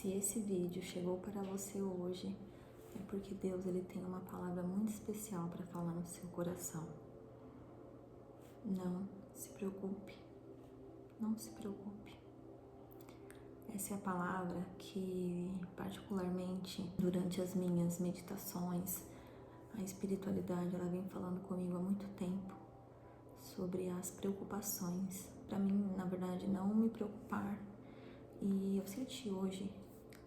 Se esse vídeo chegou para você hoje, é porque Deus ele tem uma palavra muito especial para falar no seu coração. Não se preocupe, não se preocupe. Essa é a palavra que, particularmente, durante as minhas meditações, a espiritualidade ela vem falando comigo há muito tempo sobre as preocupações. Para mim, na verdade, não me preocupar. E eu senti hoje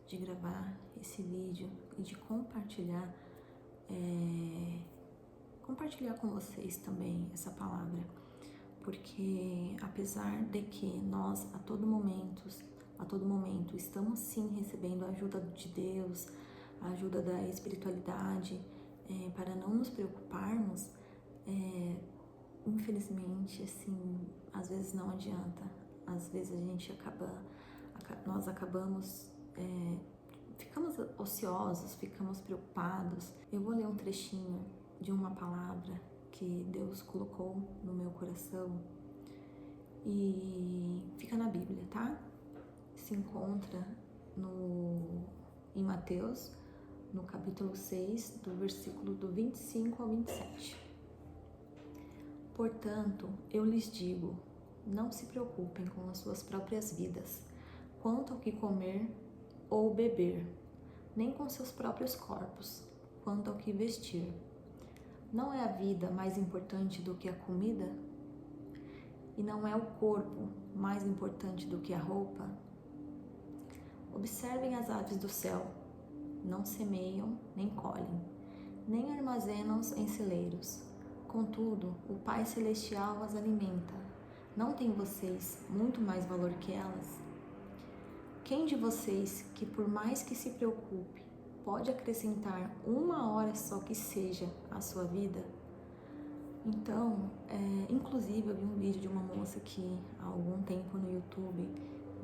de gravar esse vídeo e de compartilhar com vocês também essa palavra, porque apesar de que nós a todo momento estamos sim recebendo a ajuda de Deus, a ajuda da espiritualidade, para não nos preocuparmos, infelizmente, assim, às vezes não adianta. Às vezes nós acabamos, ficamos ociosos, ficamos preocupados. Eu vou ler um trechinho de uma palavra que Deus colocou no meu coração e fica na Bíblia, tá? Se encontra em Mateus, no capítulo 6, do versículo do 25 ao 27. Portanto, eu lhes digo, não se preocupem com as suas próprias vidas, quanto ao que comer ou beber, nem com seus próprios corpos, quanto ao que vestir. Não é a vida mais importante do que a comida? E não é o corpo mais importante do que a roupa? Observem as aves do céu, não semeiam nem colhem, nem armazenam em celeiros. Contudo, o Pai Celestial as alimenta. Não têm vocês muito mais valor que elas? Quem de vocês, que por mais que se preocupe, pode acrescentar uma hora só que seja à sua vida? Então, inclusive eu vi um vídeo de uma moça aqui há algum tempo no YouTube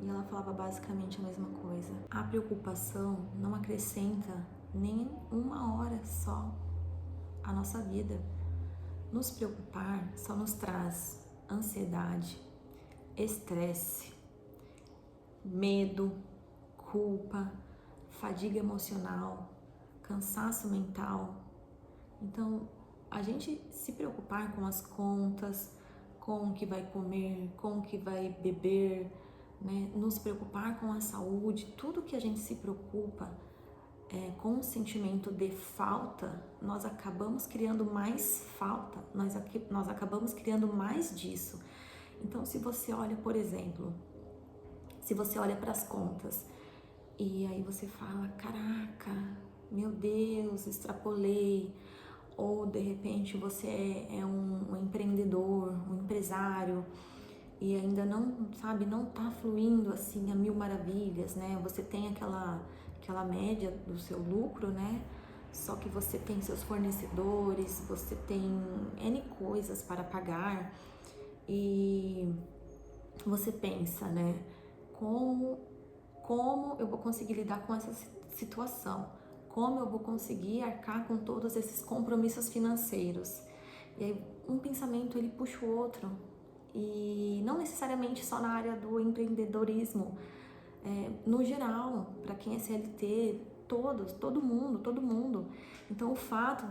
e ela falava basicamente a mesma coisa. A preocupação não acrescenta nem uma hora só à nossa vida. Nos preocupar só nos traz ansiedade, estresse, medo, culpa, fadiga emocional, cansaço mental. Então, a gente se preocupar com as contas, com o que vai comer, com o que vai beber, né? Nos preocupar com a saúde, tudo que a gente se preocupa com o sentimento de falta, nós acabamos criando mais falta, nós acabamos criando mais disso. Então, se você olha, por exemplo, se você olha para as contas e aí você fala, caraca, meu Deus, extrapolei, ou de repente você é um empreendedor, um empresário e ainda não tá fluindo assim a mil maravilhas, né? Você tem aquela média do seu lucro, né? Só que você tem seus fornecedores, você tem N coisas para pagar e você pensa, né? Como eu vou conseguir lidar com essa situação? Como eu vou conseguir arcar com todos esses compromissos financeiros? E aí um pensamento ele puxa o outro, e não necessariamente só na área do empreendedorismo, no geral, para quem é CLT, todo mundo. Então o fato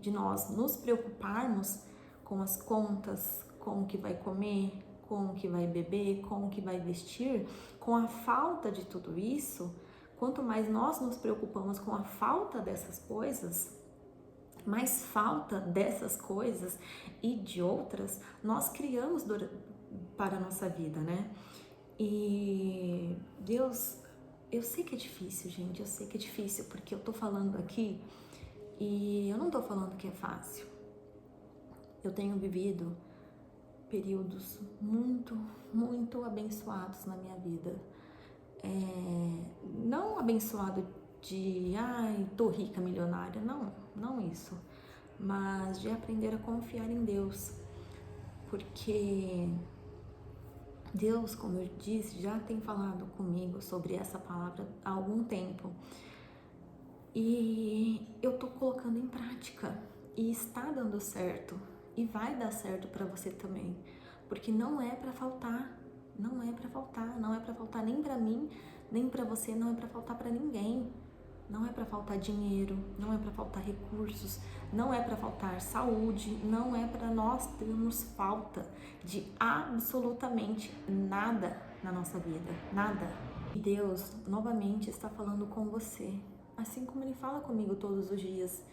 de nós nos preocuparmos com as contas, com o que vai comer, com o que vai beber, com o que vai vestir, com a falta de tudo isso, quanto mais nós nos preocupamos com a falta dessas coisas, mais falta dessas coisas e de outras nós criamos para a nossa vida, né? E Deus, eu sei que é difícil, gente, eu sei que é difícil, porque eu tô falando aqui e eu não tô falando que é fácil. Eu tenho vivido períodos muito, muito abençoados na minha vida. Não abençoado de, tô rica, milionária, não isso, mas de aprender a confiar em Deus, porque Deus, como eu disse, já tem falado comigo sobre essa palavra há algum tempo e eu tô colocando em prática e está dando certo e vai dar certo para você também, porque não é para faltar nem para mim, nem para você, não é para faltar para ninguém. Não é para faltar dinheiro, não é para faltar recursos, não é para faltar saúde, não é para nós termos falta de absolutamente nada na nossa vida, nada. E Deus novamente está falando com você, assim como Ele fala comigo todos os dias.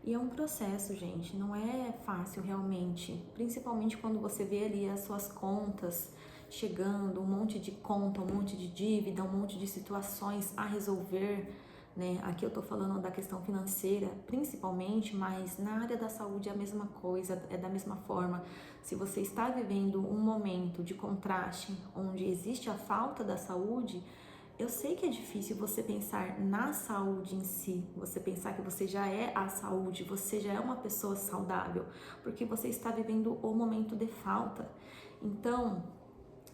E é um processo, gente, não é fácil realmente, principalmente quando você vê ali as suas contas chegando, um monte de conta, um monte de dívida, um monte de situações a resolver, né? Aqui eu tô falando da questão financeira, principalmente, mas na área da saúde é a mesma coisa, é da mesma forma. Se você está vivendo um momento de contraste, onde existe a falta da saúde, eu sei que é difícil você pensar na saúde em si, você pensar que você já é a saúde, você já é uma pessoa saudável, porque você está vivendo o momento de falta. Então,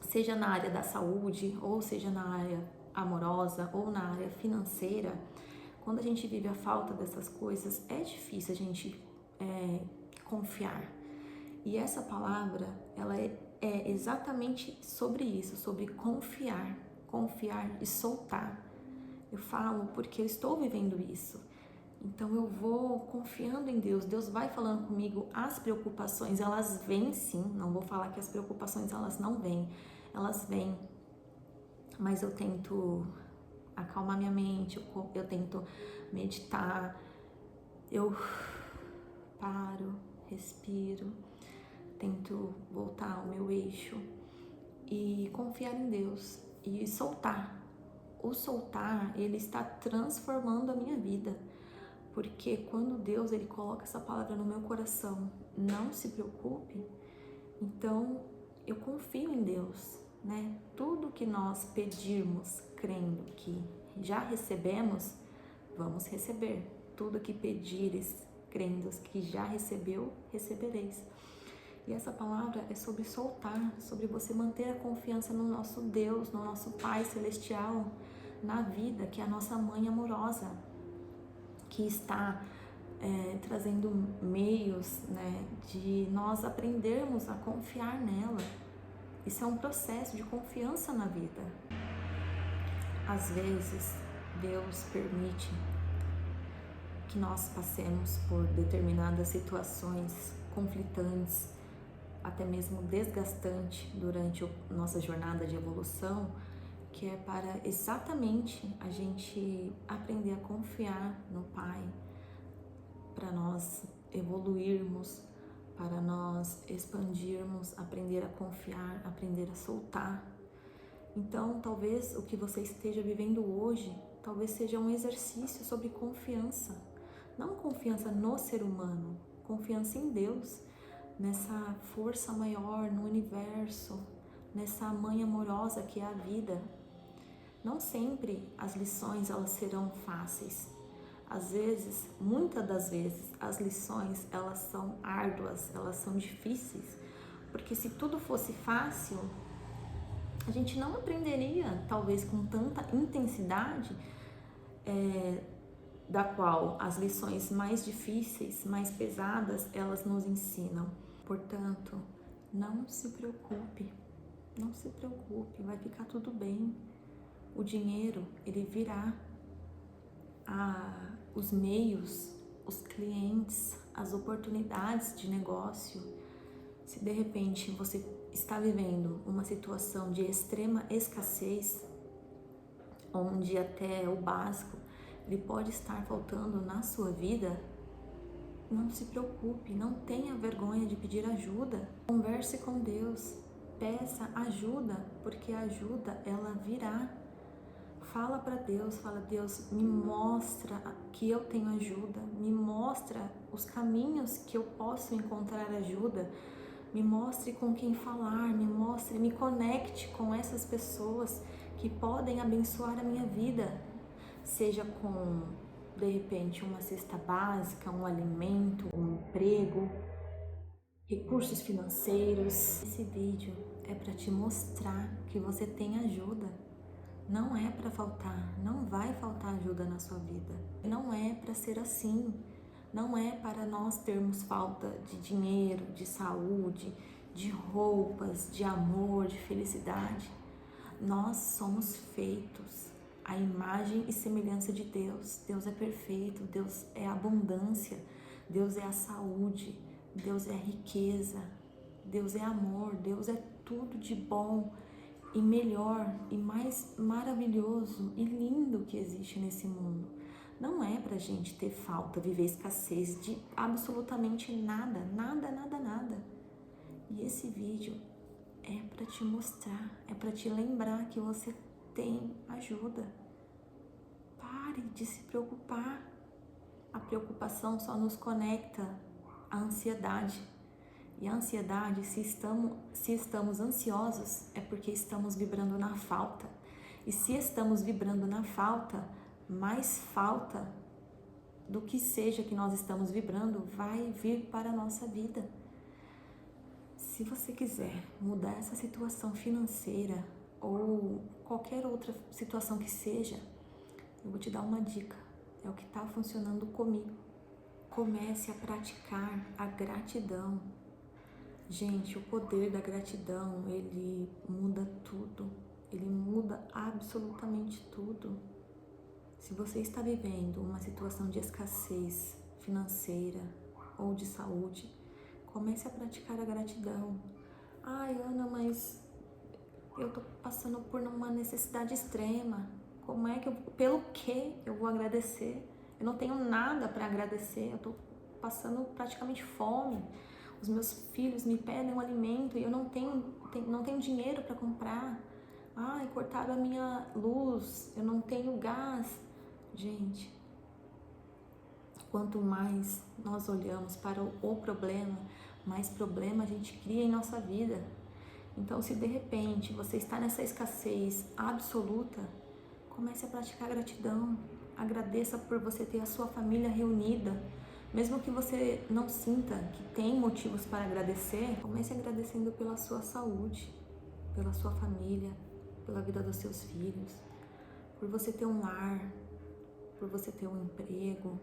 seja na área da saúde, ou seja na área amorosa, ou na área financeira, quando a gente vive a falta dessas coisas, é difícil a gente confiar. E essa palavra, ela é exatamente sobre isso, sobre confiar e soltar. Eu falo porque eu estou vivendo isso. Então eu vou confiando em Deus. Deus vai falando comigo. As preocupações, elas vêm sim. Não vou falar que as preocupações elas não vêm. Elas vêm. Mas eu tento acalmar minha mente, eu tento meditar. Eu paro, respiro, tento voltar ao meu eixo e confiar em Deus e soltar. O soltar, ele está transformando a minha vida, porque quando Deus ele coloca essa palavra no meu coração, não se preocupe, então eu confio em Deus, né? Tudo que nós pedirmos crendo que já recebemos, vamos receber. Tudo que pedires crendo que já recebeu, recebereis. E essa palavra é sobre soltar, sobre você manter a confiança no nosso Deus, no nosso Pai Celestial, na vida, que é a nossa Mãe amorosa, que está trazendo meios, né, de nós aprendermos a confiar nela. Isso é um processo de confiança na vida. Às vezes, Deus permite que nós passemos por determinadas situações conflitantes, até mesmo desgastante durante nossa jornada de evolução, que é para exatamente a gente aprender a confiar no Pai, para nós evoluirmos, para nós expandirmos, aprender a confiar, aprender a soltar. Então, talvez o que você esteja vivendo hoje, talvez seja um exercício sobre confiança, não confiança no ser humano, confiança em Deus, nessa força maior, no universo, nessa mãe amorosa que é a vida. Não sempre as lições elas serão fáceis. Às vezes, muitas das vezes, as lições elas são árduas, elas são difíceis, porque se tudo fosse fácil, a gente não aprenderia, talvez com tanta intensidade, da qual as lições mais difíceis, mais pesadas, elas nos ensinam. Portanto, não se preocupe, vai ficar tudo bem. O dinheiro, ele virá, os meios, os clientes, as oportunidades de negócio. Se de repente você está vivendo uma situação de extrema escassez, onde até o básico ele pode estar faltando na sua vida, não se preocupe, não tenha vergonha de pedir ajuda. Converse com Deus, peça ajuda, porque a ajuda ela virá. Fala para Deus, fala: Deus, me mostra que eu tenho ajuda, me mostra os caminhos que eu posso encontrar ajuda, me mostre com quem falar, me conecte com essas pessoas que podem abençoar a minha vida, seja com, de repente, uma cesta básica, um alimento, um emprego, recursos financeiros. Esse vídeo é para te mostrar que você tem ajuda. Não é para faltar, não vai faltar ajuda na sua vida. Não é para ser assim. Não é para nós termos falta de dinheiro, de saúde, de roupas, de amor, de felicidade. Nós somos feitos a imagem e semelhança de Deus. Deus é perfeito, Deus é abundância, Deus é a saúde, Deus é a riqueza, Deus é amor, Deus é tudo de bom e melhor e mais maravilhoso e lindo que existe nesse mundo. Não é pra gente ter falta, viver escassez de absolutamente nada, nada, nada, nada. E esse vídeo é pra te mostrar, é pra te lembrar que você tem ajuda. Pare de se preocupar. A preocupação só nos conecta à ansiedade. E a ansiedade, se estamos ansiosos, é porque estamos vibrando na falta. E se estamos vibrando na falta, mais falta do que seja que nós estamos vibrando vai vir para a nossa vida. Se você quiser mudar essa situação financeira ou qualquer outra situação que seja, eu vou te dar uma dica. É o que está funcionando comigo. Comece a praticar a gratidão. Gente, o poder da gratidão, ele muda tudo. Ele muda absolutamente tudo. Se você está vivendo uma situação de escassez financeira ou de saúde, comece a praticar a gratidão. Ai, Ana, mas eu tô passando por uma necessidade extrema. Como é que pelo que eu vou agradecer? Eu não tenho nada para agradecer, eu tô passando praticamente fome. Os meus filhos me pedem um alimento e eu não tenho dinheiro para comprar. Ai, cortaram a minha luz, eu não tenho gás. Gente, quanto mais nós olhamos para o problema, mais problema a gente cria em nossa vida. Então, se de repente você está nessa escassez absoluta, comece a praticar gratidão. Agradeça por você ter a sua família reunida. Mesmo que você não sinta que tem motivos para agradecer, comece agradecendo pela sua saúde, pela sua família, pela vida dos seus filhos, por você ter um lar, por você ter um emprego,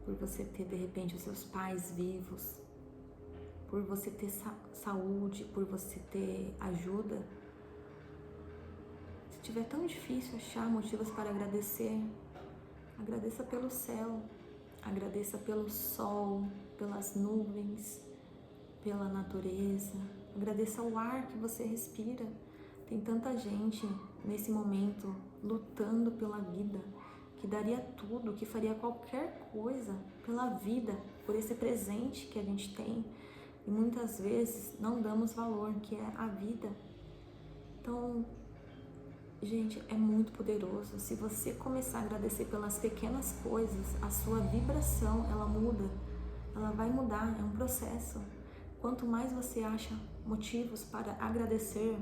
por você ter de repente os seus pais vivos, por você ter saúde, por você ter ajuda. Se tiver tão difícil achar motivos para agradecer, agradeça pelo céu, agradeça pelo sol, pelas nuvens, pela natureza, agradeça o ar que você respira. Tem tanta gente nesse momento lutando pela vida, que daria tudo, que faria qualquer coisa pela vida, por esse presente que a gente tem. E muitas vezes não damos valor, que é a vida. Então, gente, é muito poderoso. Se você começar a agradecer pelas pequenas coisas, a sua vibração, ela muda. Ela vai mudar, é um processo. Quanto mais você acha motivos para agradecer,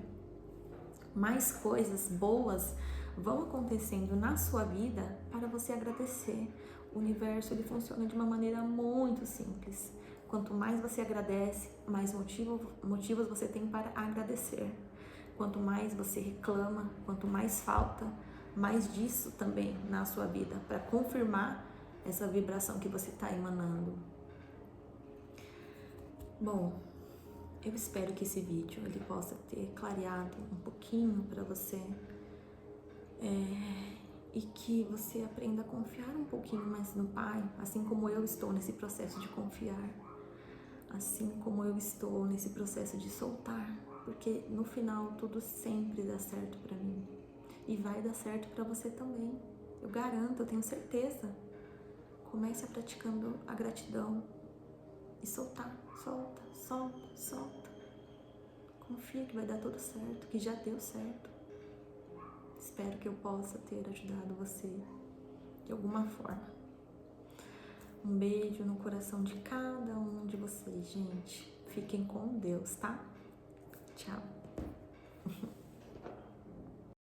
mais coisas boas vão acontecendo na sua vida para você agradecer. O universo, ele funciona de uma maneira muito simples. Quanto mais você agradece, mais motivos você tem para agradecer. Quanto mais você reclama, quanto mais falta, mais disso também na sua vida, para confirmar essa vibração que você está emanando. Bom, eu espero que esse vídeo ele possa ter clareado um pouquinho para você e que você aprenda a confiar um pouquinho mais no Pai, assim como eu estou nesse processo de confiar, assim como eu estou nesse processo de soltar, porque no final tudo sempre dá certo para mim e vai dar certo para você também. Eu garanto, eu tenho certeza. Comece a praticando a gratidão e soltar, solta, solta, solta. Confia que vai dar tudo certo, que já deu certo. Espero que eu possa ter ajudado você de alguma forma. Um beijo no coração de cada um de vocês, gente. Fiquem com Deus, tá? Tchau.